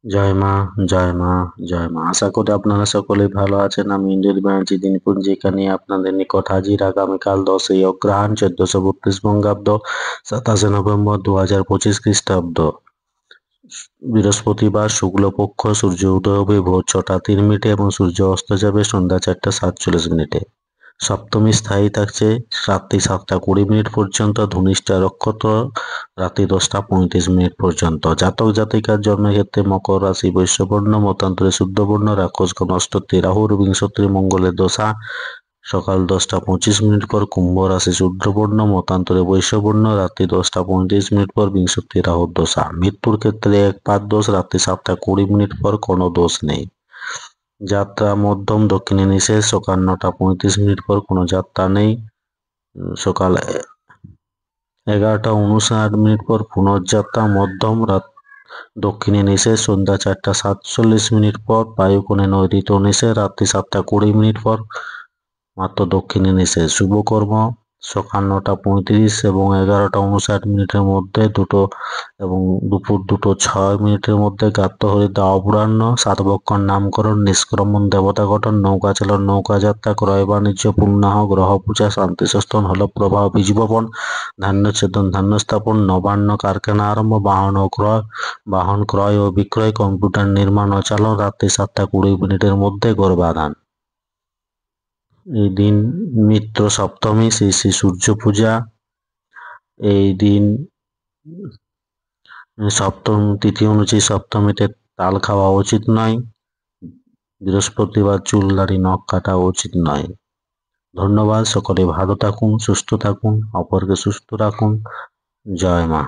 জয় মা, জয় মা, জয় মা। আশা করি আপনারা সকলেই ভালো আছেন। আমি ইন্দ্রিত ব্যানার্জি দিনপুঞ্জিকা নিয়ে আপনাদের নিকট হাজির আগামীকাল 10ই অগ্রহায়ণ 1432 বঙ্গাব্দ 27 নভেম্বর 2025 খ্রিস্টাব্দ বৃহস্পতিবার শুক্লপক্ষ সূর্য উদয় হবে ভোর 6টা 3 মিনিটে এবং সূর্য অস্ত যাবে সন্ধ্যা 4টা 47 মিনিটে। সপ্তমী স্থায়ী থাকছে রাত্রি 7টা 20 মিনিট পর্যন্ত, ধনিষ্ঠা নক্ষত্র রাত্রি 10টা 35 মিনিট পর্যন্ত। জাতক জাতিকার জন্মক্ষেত্রে মকর রাশি বৈশ্যবর্ণ, মতান্তরে শুদ্ধবর্ণ, রাক্ষসগণ অষ্টত্রী রাহুর বিংশত্রী মঙ্গলের দশা সকাল 10টা 25 মিনিট পর, কুম্ভ রাশি শুদ্রবর্ণ, মতান্তরে বৈশ্যবর্ণ, রাত্রি 10টা 35 মিনিট পর বিংশত্রী রাহুর দশা। মৃত্যুর ক্ষেত্রে একপাদ দোষ, রাত্রি 7টা 20 মিনিট পর কোনো দোষ নেই। যাত্রা মধ্যম, দক্ষিণে নিষেধ, সকাল 9টা 35 মিনিট পর কোনো যাত্রা নেই। সকাল 11টা 59 মিনিট পর পুনর্যাত্রা মধ্যম, রাত দক্ষিণে নিষেধ, সন্ধ্যা 4টা 47 মিনিট পর বায়ুকোণে নৈঋত্য নিষেধ, রাত্রি 7টা 20 মিনিট পর মাত্র দক্ষিণে নিষেধ। শুভকর্ম সকাল 9টা 35 এবং 11টা 59 মিনিটের মধ্যে এবং দুপুর 2টা 6 মিনিটের মধ্যে গাত্র হরিদ্রা অপরাহ্ন, সাতবক্ষর নামকরণ, নিষ্ক্রমণ দেবতা গঠন, নৌকা চালন, নৌকা যাত্রা, ক্রয় বাণিজ্য, পুণ্যাহ, গ্রহ পূজা, শান্তিস্থল, হল প্রবাহ, বীজ বপন, ধান্য ছেদন, ধান্য স্থাপন, নবান্ন, কারখানা আরম্ভ, বাহন ক্রয় ও বিক্রয়, কম্পিউটার নির্মাণ ও চালন, রাত্রি 7টা 20 মিনিটের মধ্যে গর্ভাধান। এই দিন মিত্র সপ্তমী, শ্রী শ্রী সূর্য পূজা। এই দিন সপ্তম তিথি অনুযায়ী সপ্তমীতে তাল খাওয়া উচিত নয়। বৃহস্পতিবার চুল দাড়ি নখ কাটা উচিত নয়। ধন্যবাদ। সকলে ভালো থাকুন, সুস্থ থাকুন, অপরকে সুস্থ রাখুন। জয় মা।